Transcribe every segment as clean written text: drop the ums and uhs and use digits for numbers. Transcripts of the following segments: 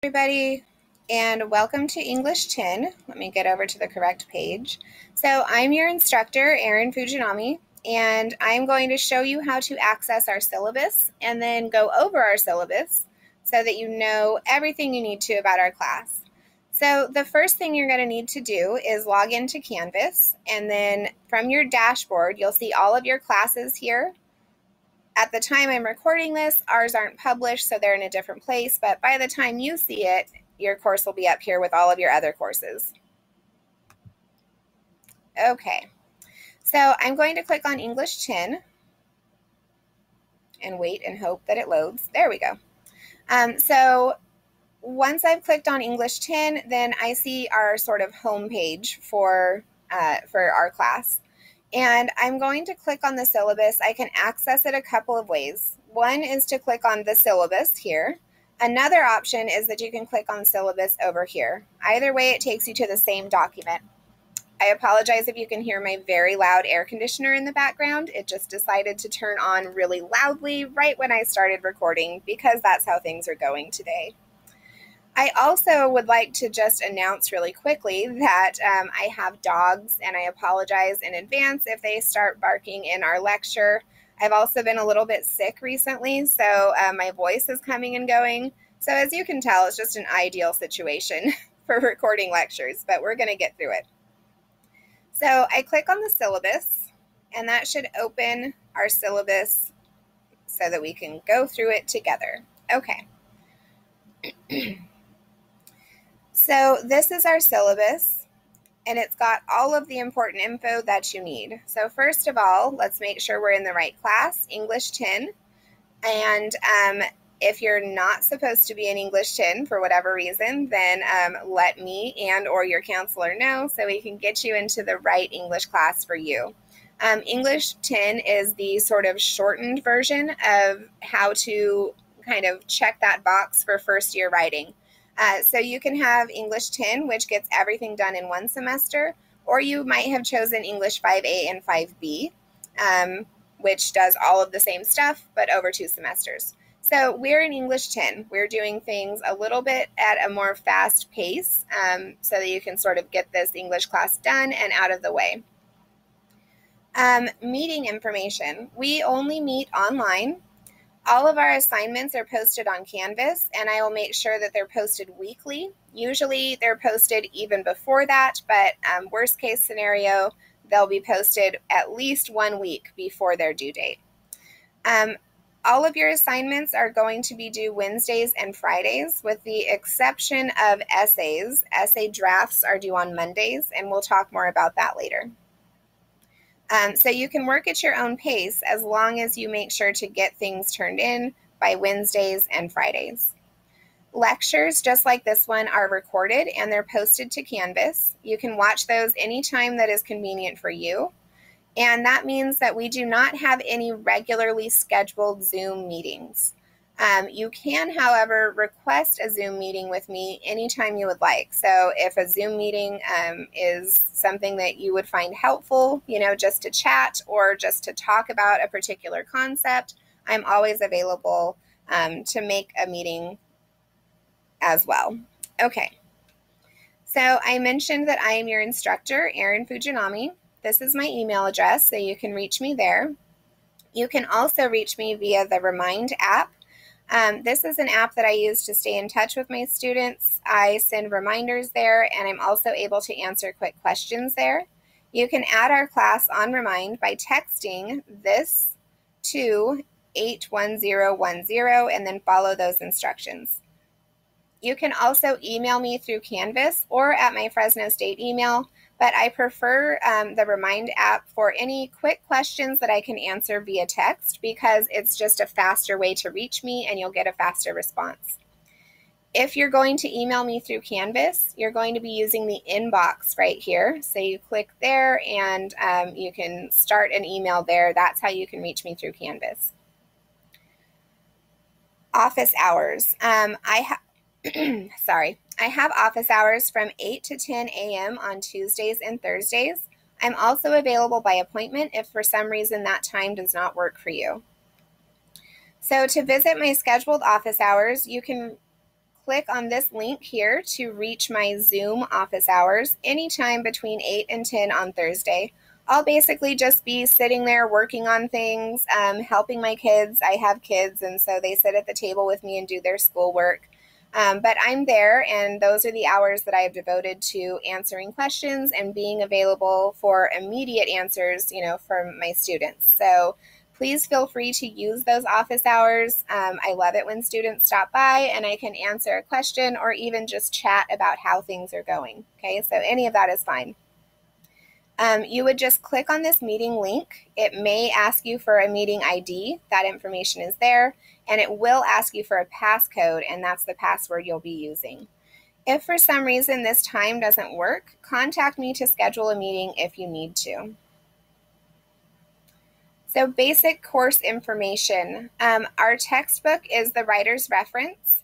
Everybody, and welcome to English 10. Let me get over to the correct page. So I'm your instructor, Erin Fujinami, and I'm going to show you how to access our syllabus and then go over our syllabus so that you know everything you need to about our class. So the first thing you're going to need to do is log into Canvas, and then from your dashboard, you'll see all of your classes here. At the time I'm recording this, ours aren't published, so they're in a different place, but by the time you see it, your course will be up here with all of your other courses. Okay, so I'm going to click on English 10 and wait and hope that it loads. There we go. So once I've clicked on English 10, then I see our sort of home page for our class. And I'm going to click on the syllabus. I can access it a couple of ways. One is to click on the syllabus here. Another option is that you can click on syllabus over here. Either way, it takes you to the same document. I apologize if you can hear my very loud air conditioner in the background. It just decided to turn on really loudly right when I started recording because that's how things are going today. I also would like to just announce really quickly that I have dogs, and I apologize in advance if they start barking in our lecture. I've also been a little bit sick recently, so my voice is coming and going. So as you can tell, it's just an ideal situation for recording lectures, but we're going to get through it. So I click on the syllabus, and that should open our syllabus so that we can go through it together. Okay. So this is our syllabus, and it's got all of the important info that you need. So first of all, let's make sure we're in the right class, English 10. And if you're not supposed to be in English 10 for whatever reason, then let me and or your counselor know so we can get you into the right English class for you. English 10 is the sort of shortened version of how to kind of check that box for first year writing. So you can have English 10, which gets everything done in one semester, or you might have chosen English 5A and 5B, which does all of the same stuff, but over 2 semesters. So we're in English 10. We're doing things a little bit at a more fast pace so that you can sort of get this English class done and out of the way. Meeting information. We only meet online. All of our assignments are posted on Canvas, and I will make sure that they're posted weekly. Usually they're posted even before that, but worst case scenario, they'll be posted at least 1 week before their due date. All of your assignments are going to be due Wednesdays and Fridays, with the exception of essays. Essay drafts are due on Mondays, and we'll talk more about that later. So you can work at your own pace as long as you make sure to get things turned in by Wednesdays and Fridays. Lectures, just like this one, are recorded and they're posted to Canvas. You can watch those anytime that is convenient for you. And that means that we do not have any regularly scheduled Zoom meetings. You can, however, request a Zoom meeting with me anytime you would like. So if a Zoom meeting is something that you would find helpful, just to chat or just to talk about a particular concept, I'm always available to make a meeting as well. Okay. So I mentioned that I am your instructor, Erin Fujinami. This is my email address, so you can reach me there. You can also reach me via the Remind app. This is an app that I use to stay in touch with my students. I send reminders there, and I'm also able to answer quick questions there. You can add our class on Remind by texting this to 81010 and then follow those instructions. You can also email me through Canvas or at my Fresno State email, but I prefer the Remind app for any quick questions that I can answer via text because it's just a faster way to reach me and you'll get a faster response. If you're going to email me through Canvas, you're going to be using the inbox right here. So you click there and you can start an email there. That's how you can reach me through Canvas. Office hours. I have office hours from 8 to 10 a.m. on Tuesdays and Thursdays. I'm also available by appointment if for some reason that time does not work for you. So to visit my scheduled office hours, you can click on this link here to reach my Zoom office hours anytime between 8 and 10 on Thursday. I'll basically just be sitting there working on things, helping my kids. I have kids, and so they sit at the table with me and do their schoolwork. But I'm there, and those are the hours that I have devoted to answering questions and being available for immediate answers, from my students. So please feel free to use those office hours. I love it when students stop by and I can answer a question or even just chat about how things are going. Okay, so any of that is fine. You would just click on this meeting link. It may ask you for a meeting ID. That information is there. And it will ask you for a passcode, and that's the password you'll be using. If for some reason this time doesn't work, contact me to schedule a meeting if you need to. So basic course information. Our textbook is the Writer's Reference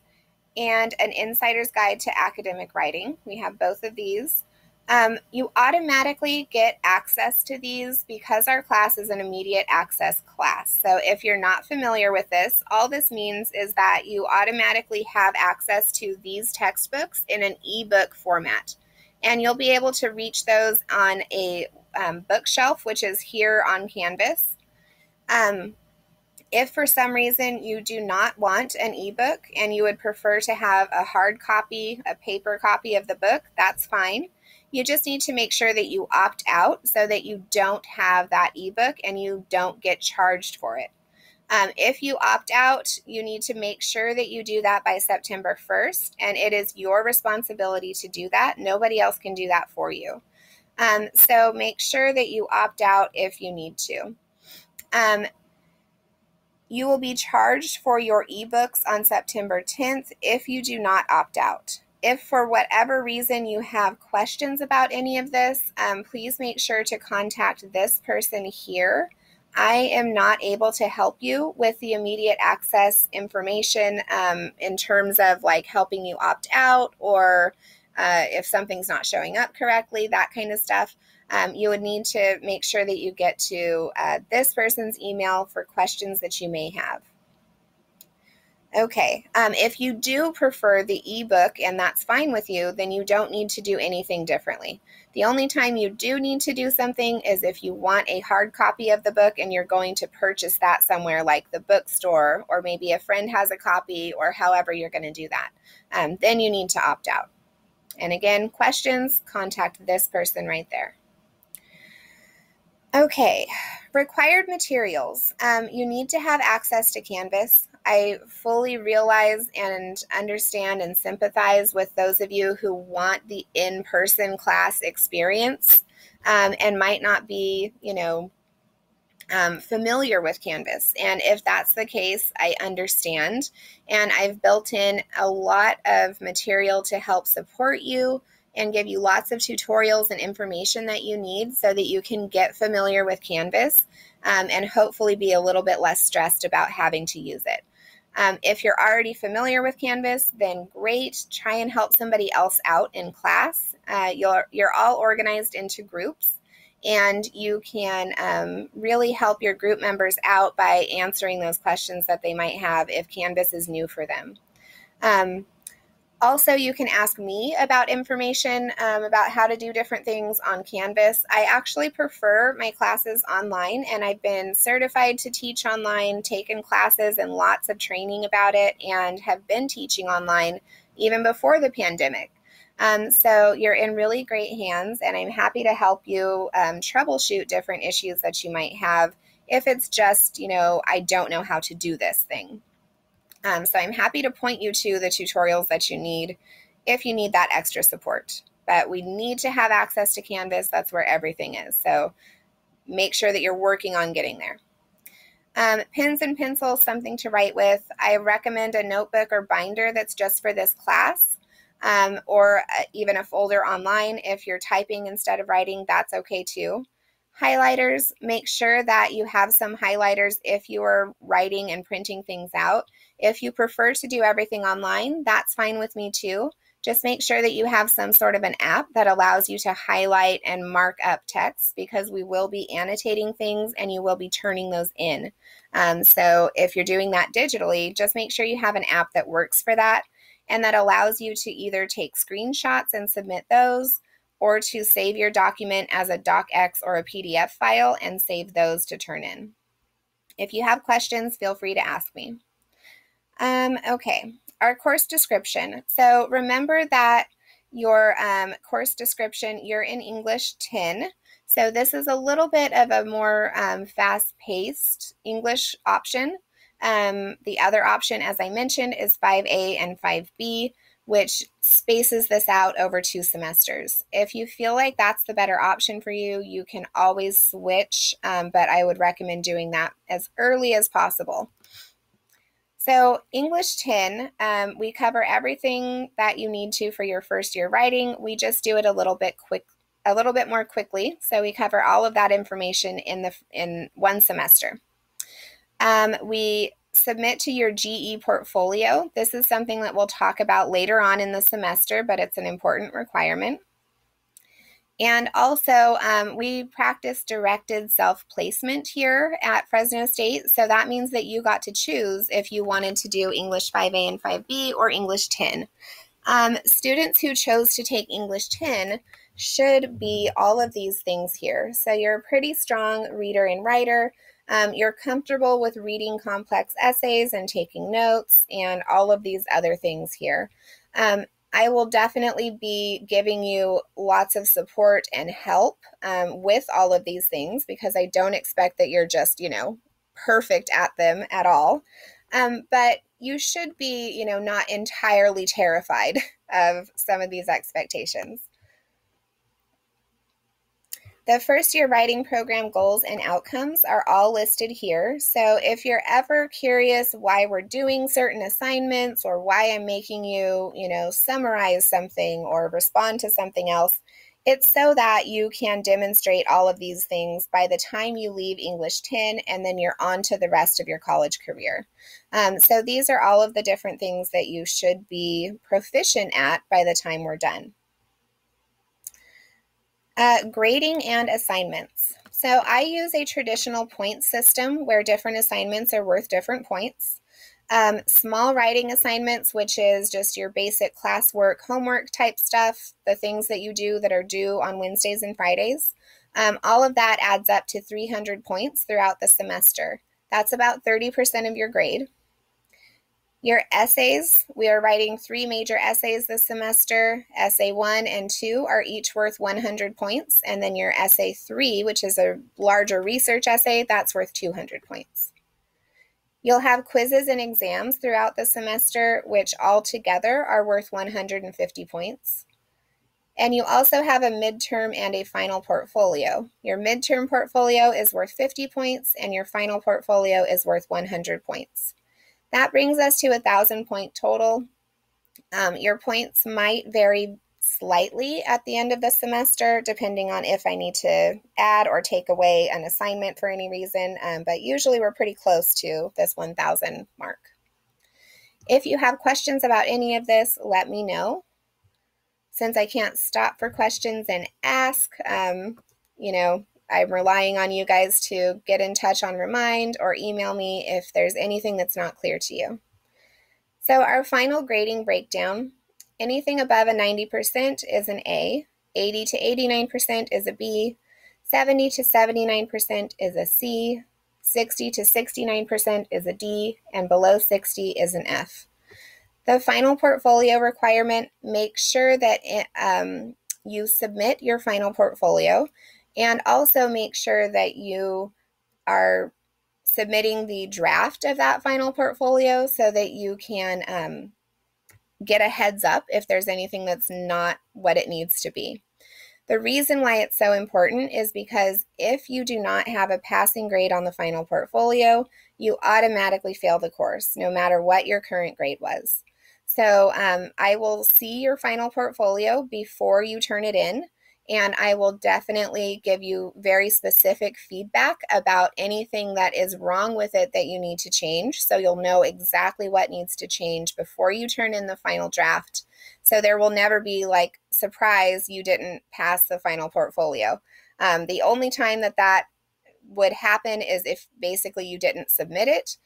and an Insider's Guide to Academic Writing. We have both of these. You automatically get access to these because our class is an immediate access class. So if you're not familiar with this, all this means is that you automatically have access to these textbooks in an ebook format. And you'll be able to reach those on a bookshelf, which is here on Canvas. If for some reason you do not want an ebook and you would prefer to have a hard copy, a paper copy of the book, that's fine. You just need to make sure that you opt out so that you don't have that ebook and you don't get charged for it. If you opt out, you need to make sure that you do that by September 1st, and it is your responsibility to do that. Nobody else can do that for you. So make sure that you opt out if you need to. You will be charged for your ebooks on September 10th if you do not opt out. If for whatever reason you have questions about any of this, please make sure to contact this person here. I am not able to help you with the immediate access information in terms of like helping you opt out or if something's not showing up correctly, that kind of stuff. You would need to make sure that you get to this person's email for questions that you may have. Okay, if you do prefer the ebook and that's fine with you, then you don't need to do anything differently. The only time you do need to do something is if you want a hard copy of the book and you're going to purchase that somewhere like the bookstore, or maybe a friend has a copy, or however you're going to do that. Then you need to opt out. And again, questions, contact this person right there. Okay, required materials. You need to have access to Canvas. I fully realize and understand and sympathize with those of you who want the in-person class experience and might not be, familiar with Canvas. And if that's the case, I understand. And I've built in a lot of material to help support you and give you lots of tutorials and information that you need so that you can get familiar with Canvas and hopefully be a little bit less stressed about having to use it. If you're already familiar with Canvas, then great. Try and help somebody else out in class. You're all organized into groups, and you can really help your group members out by answering those questions that they might have if Canvas is new for them. Also, you can ask me about information about how to do different things on Canvas. I actually prefer my classes online, and I've been certified to teach online, taken classes and lots of training about it, and have been teaching online even before the pandemic. So you're in really great hands, and I'm happy to help you troubleshoot different issues that you might have if it's just, I don't know how to do this thing. So I'm happy to point you to the tutorials that you need if you need that extra support. But we need to have access to Canvas. That's where everything is. So make sure that you're working on getting there. Pens and pencils, something to write with. I recommend a notebook or binder that's just for this class, or even a folder online. If you're typing instead of writing, that's okay too. Highlighters, make sure that you have some highlighters if you are writing and printing things out. If you prefer to do everything online, that's fine with me too. Just make sure that you have some sort of an app that allows you to highlight and mark up text, because we will be annotating things and you will be turning those in. So if you're doing that digitally, just make sure you have an app that works for that. and that allows you to either take screenshots and submit those, or to save your document as a docx or a PDF file and save those to turn in. If you have questions, feel free to ask me. Okay, our course description. So remember that your course description, you're in English 10. So this is a little bit of a more fast-paced English option. The other option, as I mentioned, is 5A and 5B, which spaces this out over 2 semesters. If you feel like that's the better option for you, you can always switch, but I would recommend doing that as early as possible. So English 10, we cover everything that you need to for your first year writing. We just do it a little bit more quickly. So we cover all of that information in one semester. We submit to your GE portfolio. This is something that we'll talk about later on in the semester, but it's an important requirement. And also, we practice directed self-placement here at Fresno State. So that means that you got to choose if you wanted to do English 5A and 5B or English 10. Students who chose to take English 10 should be all of these things here. So you're a pretty strong reader and writer. You're comfortable with reading complex essays and taking notes and all of these other things here. I will definitely be giving you lots of support and help with all of these things, because I don't expect that you're just, perfect at them at all. But you should be, not entirely terrified of some of these expectations. The first year writing program goals and outcomes are all listed here. So if you're ever curious why we're doing certain assignments or why I'm making you, summarize something or respond to something else, it's so that you can demonstrate all of these things by the time you leave English 10 and then you're on to the rest of your college career. So these are all of the different things that you should be proficient at by the time we're done. Grading and assignments. So I use a traditional point system where different assignments are worth different points. Small writing assignments, which is just your basic classwork, homework type stuff, the things that you do that are due on Wednesdays and Fridays. All of that adds up to 300 points throughout the semester. That's about 30% of your grade. Your essays, we are writing 3 major essays this semester. Essay 1 and 2 are each worth 100 points, and then your essay 3, which is a larger research essay, that's worth 200 points. You'll have quizzes and exams throughout the semester, which all together are worth 150 points. And you also have a midterm and a final portfolio. Your midterm portfolio is worth 50 points, and your final portfolio is worth 100 points. That brings us to 1,000 point total. Your points might vary slightly at the end of the semester, depending on if I need to add or take away an assignment for any reason, but usually we're pretty close to this 1,000 mark. If you have questions about any of this, let me know. Since I can't stop for questions and ask, I'm relying on you guys to get in touch on Remind or email me if there's anything that's not clear to you. So our final grading breakdown, anything above a 90% is an A, 80 to 89% is a B, 70 to 79% is a C, 60 to 69% is a D, and below 60 is an F. The final portfolio requirement, make sure that you submit your final portfolio, and also make sure that you are submitting the draft of that final portfolio so that you can get a heads up if there's anything that's not what it needs to be. The reason why it's so important is because if you do not have a passing grade on the final portfolio, you automatically fail the course, no matter what your current grade was. So I will see your final portfolio before you turn it in, and I will definitely give you very specific feedback about anything that is wrong with it that you need to change. So you'll know exactly what needs to change before you turn in the final draft. So there will never be like, surprise, you didn't pass the final portfolio. The only time that would happen is if basically you didn't submit it,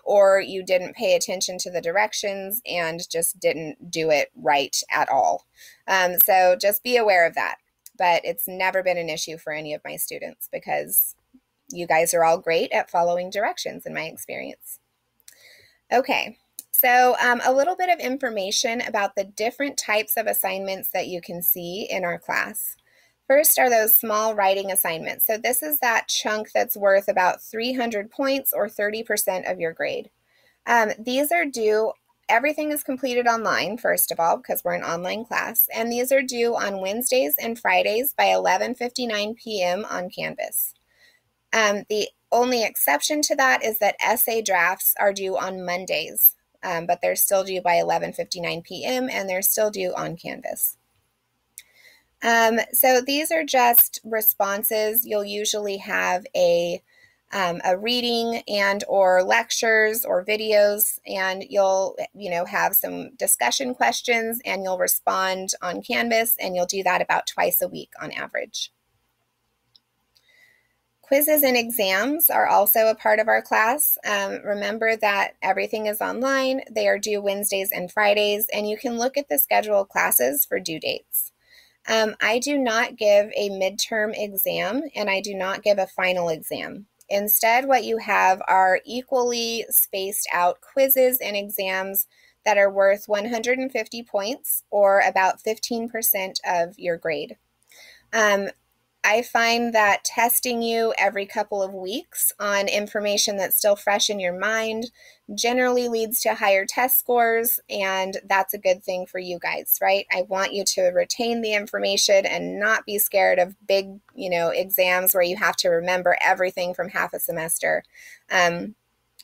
or you didn't pay attention to the directions and just didn't do it right at all. So just be aware of that. But it's never been an issue for any of my students because you guys are all great at following directions in my experience. Okay, so a little bit of information about the different types of assignments that you can see in our class. First are those small writing assignments. So this is that chunk that's worth about 300 points or 30% of your grade. These are due, everything is completed online, first of all, because we're an online class, and these are due on Wednesdays and Fridays by 11:59 p.m. on Canvas. The only exception to that is that essay drafts are due on Mondays, but they're still due by 11:59 p.m. and they're still due on Canvas. So these are just responses. You'll usually have a reading and or lectures or videos, and you'll have some discussion questions, and you'll respond on Canvas, and you'll do that about twice a week on average. Quizzes and exams are also a part of our class. Remember that everything is online. They are due Wednesdays and Fridays, and you can look at the schedule of classes for due dates. I do not give a midterm exam, and I do not give a final exam. Instead, what you have are equally spaced out quizzes and exams that are worth 150 points, or about 15% of your grade. I find that testing you every couple of weeks on information that's still fresh in your mind generally leads to higher test scores, and that's a good thing for you guys, right? I want you to retain the information and not be scared of big, exams where you have to remember everything from half a semester.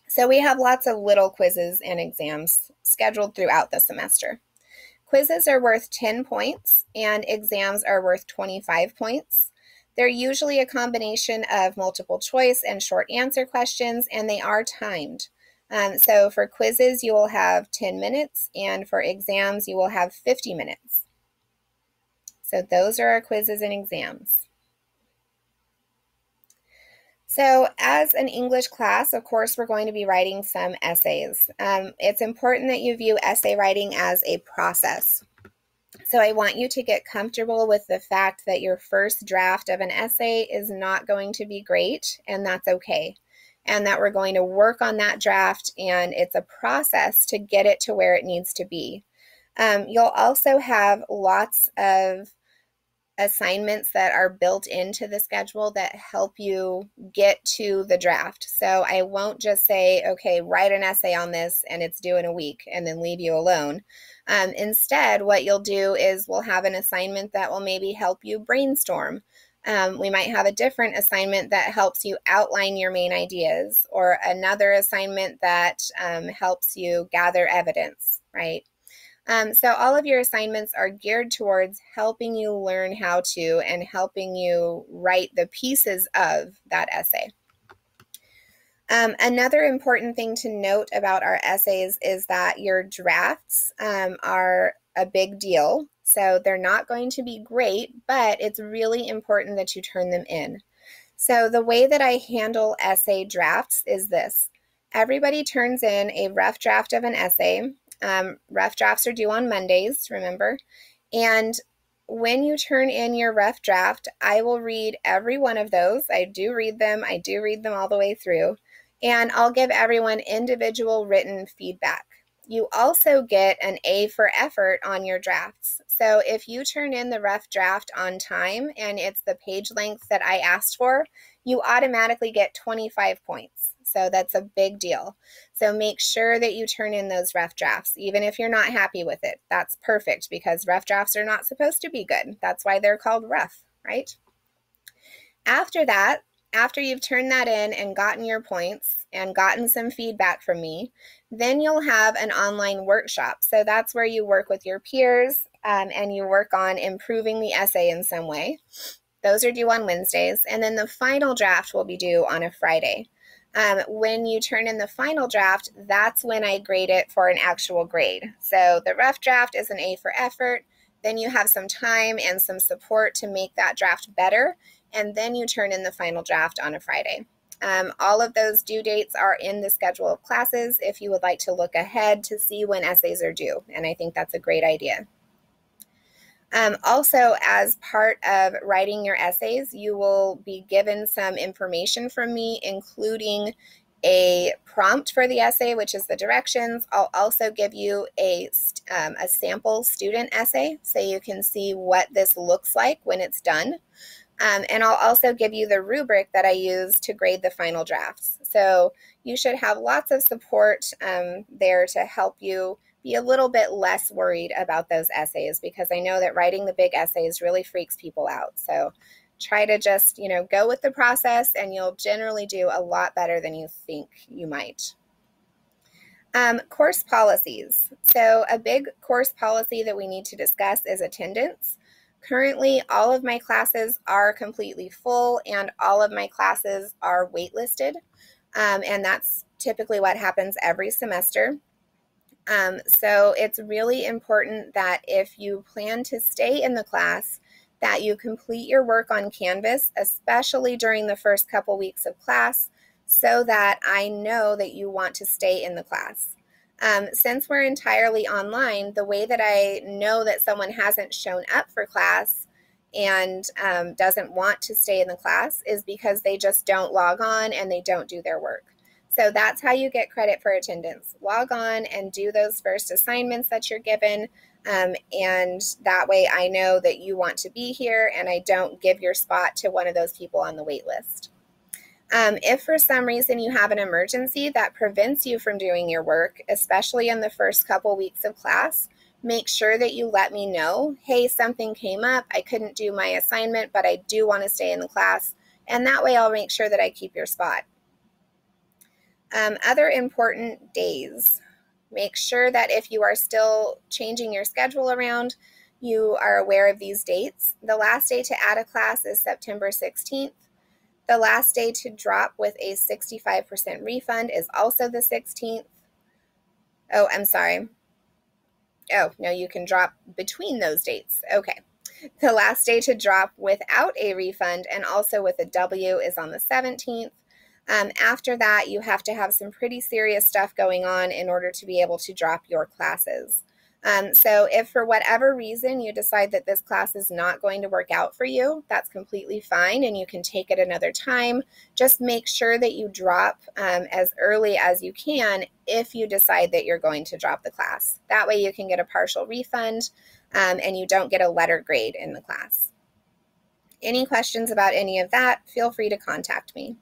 So we have lots of little quizzes and exams scheduled throughout the semester. Quizzes are worth 10 points and exams are worth 25 points. They're usually a combination of multiple choice and short answer questions, and they are timed. So for quizzes, you will have 10 minutes, and for exams, you will have 50 minutes. So those are our quizzes and exams. So as an English class, of course, we're going to be writing some essays. It's important that you view essay writing as a process. So I want you to get comfortable with the fact that your first draft of an essay is not going to be great, and that's okay. And that we're going to work on that draft, and it's a process to get it to where it needs to be. You'll also have lots of assignments that are built into the schedule that help you get to the draft. So I won't just say, okay, write an essay on this and it's due in a week and then leave you alone. Instead, what you'll do is we'll have an assignment that will maybe help you brainstorm. We might have a different assignment that helps you outline your main ideas, or another assignment that helps you gather evidence, right? So all of your assignments are geared towards helping you learn how to and helping you write the pieces of that essay. Another important thing to note about our essays is that your drafts are a big deal. So they're not going to be great, but it's really important that you turn them in. So the way that I handle essay drafts is this. Everybody turns in a rough draft of an essay. Rough drafts are due on Mondays, remember? And when you turn in your rough draft, I will read every one of those. I do read them all the way through. And I'll give everyone individual written feedback. You also get an A for effort on your drafts. So if you turn in the rough draft on time and it's the page length that I asked for, you automatically get 25 points. So that's a big deal. So make sure that you turn in those rough drafts, even if you're not happy with it. That's perfect because rough drafts are not supposed to be good. That's why they're called rough, right? After that, after you've turned that in and gotten your points and gotten some feedback from me, then you'll have an online workshop. So that's where you work with your peers and you work on improving the essay in some way. Those are due on Wednesdays. And then the final draft will be due on a Friday. When you turn in the final draft, that's when I grade it for an actual grade. So the rough draft is an A for effort. Then you have some time and some support to make that draft better. and then you turn in the final draft on a Friday. All of those due dates are in the schedule of classes if you would like to look ahead to see when essays are due, and I think that's a great idea. Also, as part of writing your essays, you will be given some information from me, including a prompt for the essay, which is the directions. I'll also give you a sample student essay so you can see what this looks like when it's done. And I'll also give you the rubric that I use to grade the final drafts. So you should have lots of support there to help you be a little bit less worried about those essays, because I know that writing the big essays really freaks people out. So try to just, go with the process, and you'll generally do a lot better than you think you might. Course policies. So a big course policy that we need to discuss is attendance. Currently, all of my classes are completely full, and all of my classes are waitlisted, and that's typically what happens every semester. So it's really important that if you plan to stay in the class, that you complete your work on Canvas, especially during the first couple weeks of class, so that I know that you want to stay in the class. Since we're entirely online, the way that I know that someone hasn't shown up for class and doesn't want to stay in the class is because they just don't log on and they don't do their work. So that's how you get credit for attendance. Log on and do those first assignments that you're given, and that way I know that you want to be here and I don't give your spot to one of those people on the wait list. If for some reason you have an emergency that prevents you from doing your work, especially in the first couple weeks of class, make sure that you let me know, hey, something came up, I couldn't do my assignment, but I do want to stay in the class, and that way I'll make sure that I keep your spot. Other important days. Make sure that if you are still changing your schedule around, you are aware of these dates. The last day to add a class is September 16th. The last day to drop with a 65% refund is also the 16th. Oh, I'm sorry. Oh, no, you can drop between those dates. Okay. The last day to drop without a refund and also with a W is on the 17th. After that, you have to have some pretty serious stuff going on in order to be able to drop your classes. So if for whatever reason you decide that this class is not going to work out for you, that's completely fine and you can take it another time. Just make sure that you drop as early as you can if you decide that you're going to drop the class. That way you can get a partial refund and you don't get a letter grade in the class. Any questions about any of that, feel free to contact me.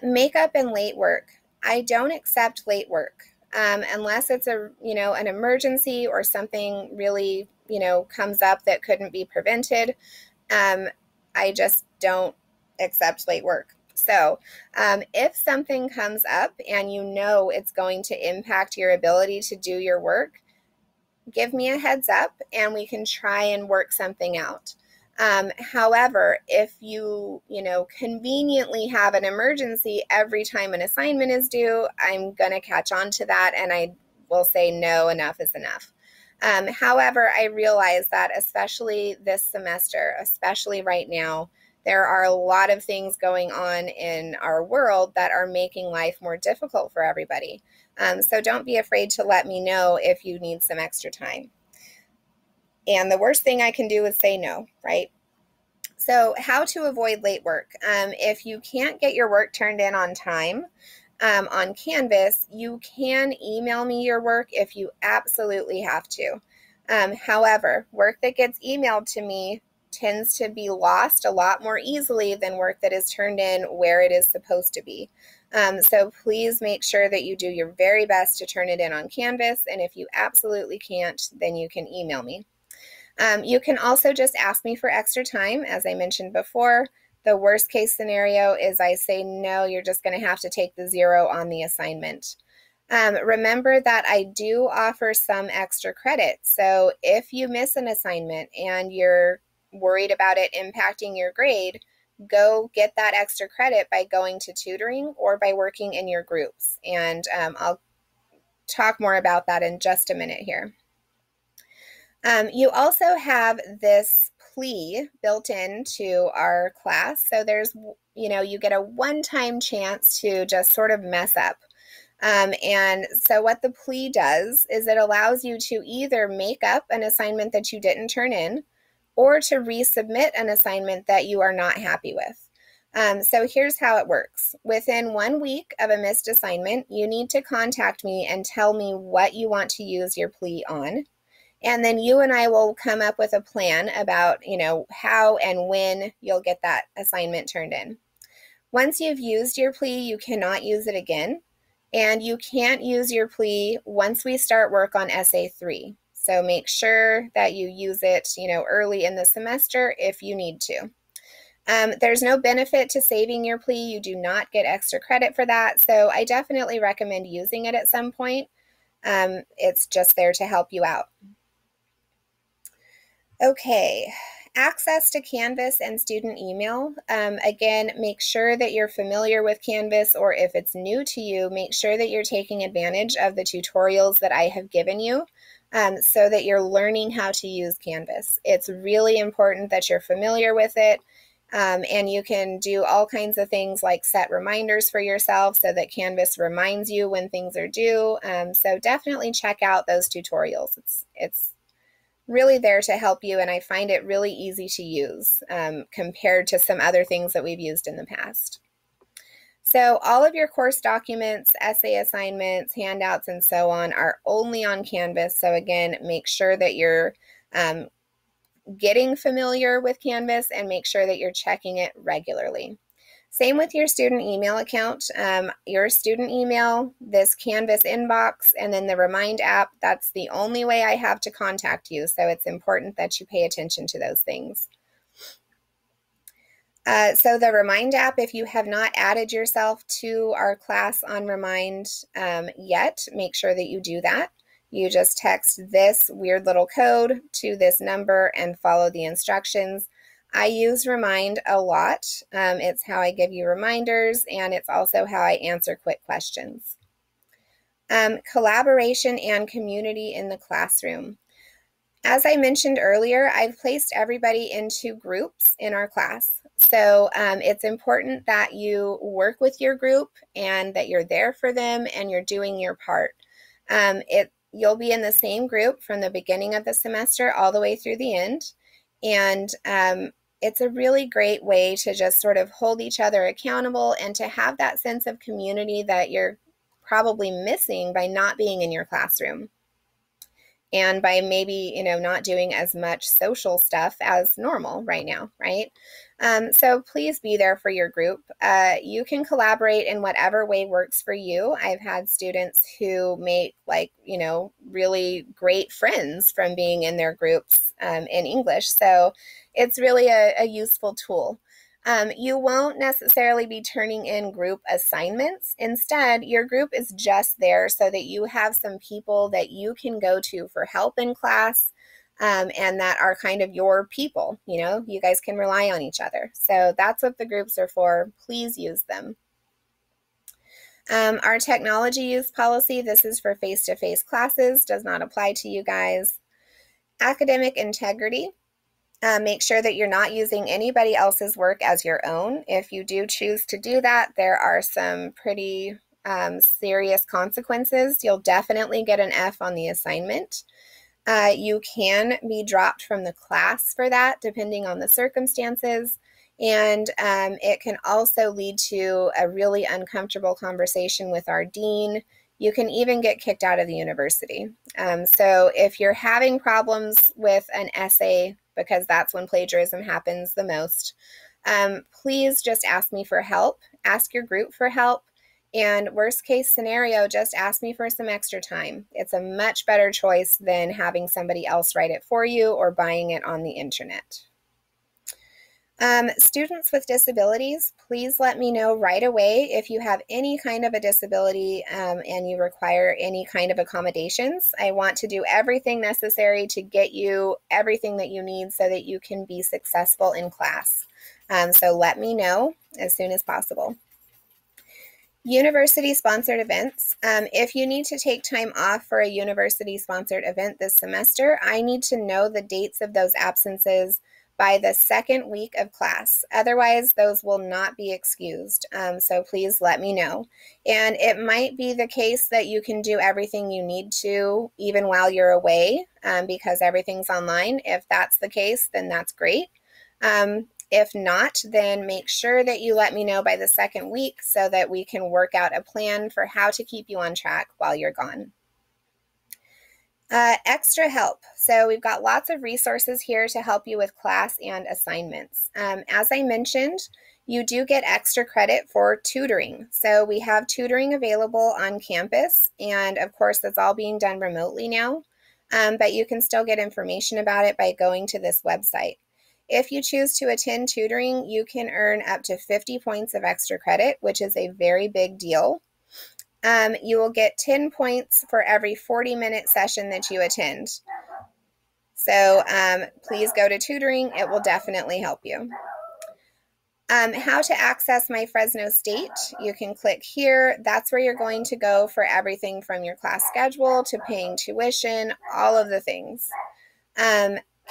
Makeup and late work. I don't accept late work unless it's an emergency or something really, comes up that couldn't be prevented. I just don't accept late work. So if something comes up and it's going to impact your ability to do your work, give me a heads up and we can try and work something out. However, if you conveniently have an emergency every time an assignment is due, I'm going to catch on to that and I will say no, enough is enough. However, I realize that especially this semester, especially right now, there are a lot of things going on in our world that are making life more difficult for everybody. So don't be afraid to let me know if you need some extra time. And the worst thing I can do is say no, right? So how to avoid late work. If you can't get your work turned in on time on Canvas, you can email me your work if you absolutely have to. However, work that gets emailed to me tends to be lost a lot more easily than work that is turned in where it is supposed to be. So please make sure that you do your very best to turn it in on Canvas, and if you absolutely can't, then you can email me. You can also just ask me for extra time. As I mentioned before, the worst case scenario is I say, no, you're just going to have to take the 0 on the assignment. Remember that I do offer some extra credit. So if you miss an assignment and you're worried about it impacting your grade, go get that extra credit by going to tutoring or by working in your groups. And I'll talk more about that in just a minute here. You also have this Plea built into our class. So there's, you get a one-time chance to just sort of mess up. And so what the Plea does is it allows you to either make up an assignment that you didn't turn in or to resubmit an assignment that you are not happy with. So here's how it works. Within 1 week of a missed assignment, you need to contact me and tell me what you want to use your Plea on. And then you and I will come up with a plan about, how and when you'll get that assignment turned in. Once you've used your Plea, you cannot use it again. And you can't use your Plea once we start work on Essay 3. So make sure that you use it, early in the semester if you need to. There's no benefit to saving your Plea. You do not get extra credit for that. So I definitely recommend using it at some point. It's just there to help you out. Okay, access to Canvas and student email. Again, make sure that you're familiar with Canvas, or if it's new to you, make sure that you're taking advantage of the tutorials that I have given you so that you're learning how to use Canvas. It's really important that you're familiar with it, and you can do all kinds of things like set reminders for yourself so that Canvas reminds you when things are due. So definitely check out those tutorials. It's really there to help you, and I find it really easy to use compared to some other things that we've used in the past. So all of your course documents, essay assignments, handouts, and so on are only on Canvas. So again, make sure that you're getting familiar with Canvas and make sure that you're checking it regularly. Same with your student email account. Your student email, this Canvas inbox, and then the Remind app, that's the only way I have to contact you. So it's important that you pay attention to those things. So the Remind app, if you have not added yourself to our class on Remind yet, make sure that you do that. You just text this weird little code to this number and follow the instructions. I use Remind a lot. It's how I give you reminders, and it's also how I answer quick questions. Collaboration and community in the classroom. As I mentioned earlier, I've placed everybody into groups in our class. So it's important that you work with your group and that you're there for them and you're doing your part. You'll be in the same group from the beginning of the semester all the way through the end. And it's a really great way to just sort of hold each other accountable and to have that sense of community that you're probably missing by not being in your classroom and by maybe, not doing as much social stuff as normal right now, right? So please be there for your group. You can collaborate in whatever way works for you. I've had students who make really great friends from being in their groups in English. So it's really a useful tool. You won't necessarily be turning in group assignments. Instead, your group is just there so that you have some people that you can go to for help in class and that are kind of your people. You guys can rely on each other. So that's what the groups are for. Please use them. Our technology use policy, this is for face-to-face classes, does not apply to you guys. Academic integrity. Make sure that you're not using anybody else's work as your own. If you do choose to do that, there are some pretty serious consequences. You'll definitely get an F on the assignment. You can be dropped from the class for that, depending on the circumstances. And it can also lead to a really uncomfortable conversation with our dean. You can even get kicked out of the university. So if you're having problems with an essay, because that's when plagiarism happens the most, please just ask me for help. Ask your group for help. And worst case scenario, just ask me for some extra time. It's a much better choice than having somebody else write it for you or buying it on the internet. Students with disabilities, please let me know right away if you have any kind of a disability and you require any kind of accommodations. I want to do everything necessary to get you everything that you need so that you can be successful in class. So let me know as soon as possible. University-sponsored events. If you need to take time off for a university-sponsored event this semester, I need to know the dates of those absences by the second week of class. Otherwise, those will not be excused. So please let me know. And it might be the case that you can do everything you need to even while you're away because everything's online. If that's the case, then that's great. If not, then make sure that you let me know by the second week so that we can work out a plan for how to keep you on track while you're gone. Extra help. So we've got lots of resources here to help you with class and assignments. As I mentioned, you do get extra credit for tutoring. So we have tutoring available on campus, and of course that's all being done remotely now, but you can still get information about it by going to this website. If you choose to attend tutoring, you can earn up to 50 points of extra credit, which is a very big deal. You will get 10 points for every 40-minute session that you attend. So please go to tutoring. It will definitely help you. How to access My Fresno State. You can click here. That's where you're going to go for everything from your class schedule to paying tuition, all of the things.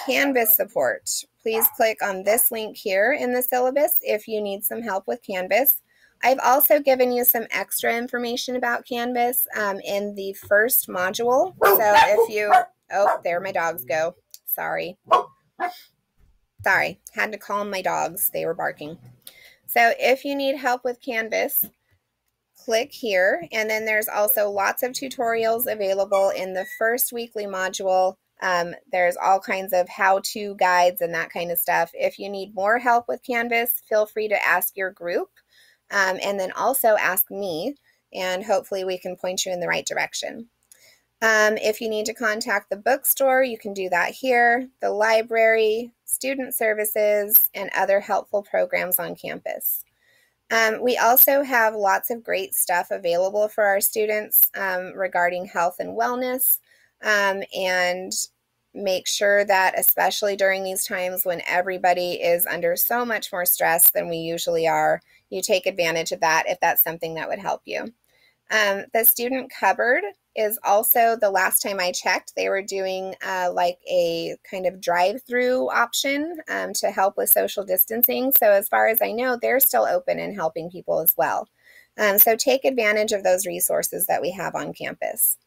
Canvas support. Please click on this link here in the syllabus if you need some help with Canvas. I've also given you some extra information about Canvas in the first module. So if you, oh, there my dogs go. Sorry, had to calm my dogs. They were barking. So if you need help with Canvas, click here. And then there's also lots of tutorials available in the first weekly module. There's all kinds of how-to guides and that kind of stuff. If you need more help with Canvas, feel free to ask your group. And then also ask me, and hopefully we can point you in the right direction. If you need to contact the bookstore, you can do that here, the library, student services, and other helpful programs on campus. We also have lots of great stuff available for our students regarding health and wellness, and make sure that especially during these times when everybody is under so much more stress than we usually are, you take advantage of that if that's something that would help you. The student cupboard is also, the last time I checked, they were doing like a kind of drive-through option to help with social distancing. So as far as I know, they're still open and helping people as well. So take advantage of those resources that we have on campus.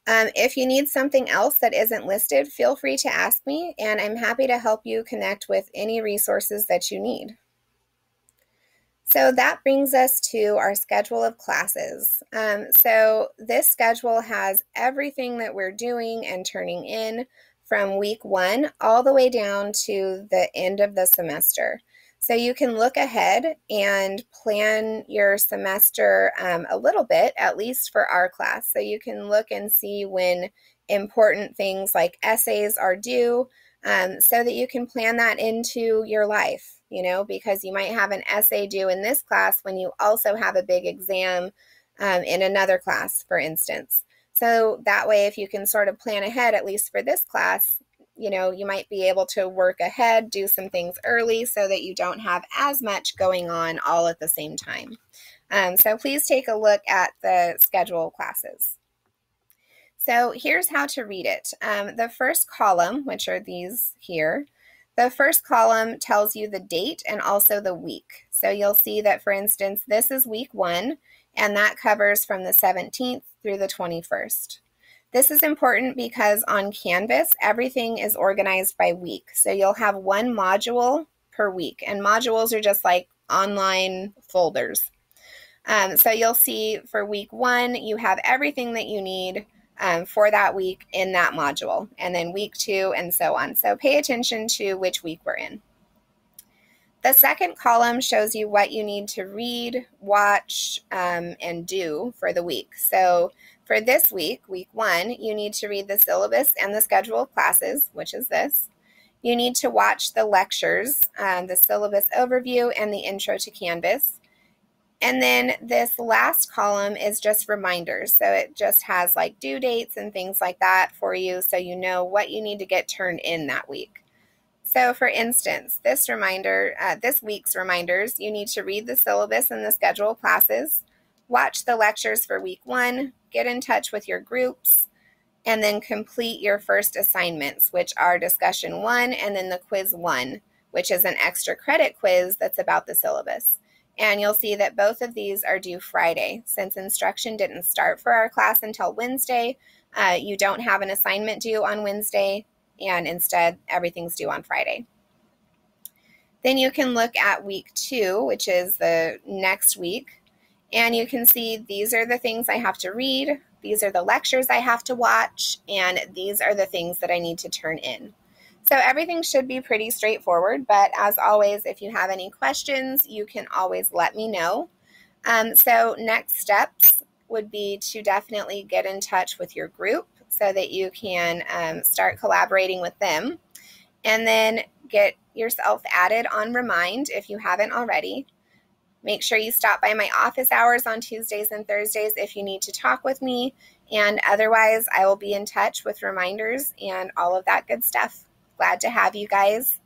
If you need something else that isn't listed, feel free to ask me, and I'm happy to help you connect with any resources that you need. So that brings us to our schedule of classes. So this schedule has everything that we're doing and turning in from week 1 all the way down to the end of the semester. So you can look ahead and plan your semester a little bit, at least for our class. So you can look and see when important things like essays are due, so that you can plan that into your life, you know, because you might have an essay due in this class when you also have a big exam in another class, for instance. So that way, if you can sort of plan ahead, at least for this class, you know, you might be able to work ahead, do some things early so that you don't have as much going on all at the same time. So please take a look at the schedule classes. So here's how to read it. The first column, which are these here, the first column tells you the date and also the week. So you'll see that, for instance, this is week 1, and that covers from the 17th through the 21st. This is important because on Canvas, everything is organized by week. So you'll have one module per week, and modules are just like online folders. So you'll see for week 1, you have everything that you need for that week in that module, and then week 2 and so on. So pay attention to which week we're in. The second column shows you what you need to read, watch, and do for the week. So for this week, week 1, you need to read the syllabus and the schedule of classes, which is this. You need to watch the lectures, the syllabus overview, and the intro to Canvas. And then this last column is just reminders. So it just has like due dates and things like that for you, so you know what you need to get turned in that week. So for instance, this week's reminders, you need to read the syllabus and the schedule of classes, watch the lectures for week 1, get in touch with your groups, and then complete your first assignments, which are discussion 1 and then the quiz 1, which is an extra credit quiz that's about the syllabus. And you'll see that both of these are due Friday. Since instruction didn't start for our class until Wednesday, you don't have an assignment due on Wednesday, and instead everything's due on Friday. Then you can look at week 2, which is the next week, and you can see these are the things I have to read, these are the lectures I have to watch, and these are the things that I need to turn in. So everything should be pretty straightforward, but as always, if you have any questions, you can always let me know. So next steps would be to definitely get in touch with your group so that you can start collaborating with them, and then get yourself added on Remind if you haven't already. Make sure you stop by my office hours on Tuesdays and Thursdays if you need to talk with me, and otherwise I will be in touch with reminders and all of that good stuff. Glad to have you guys.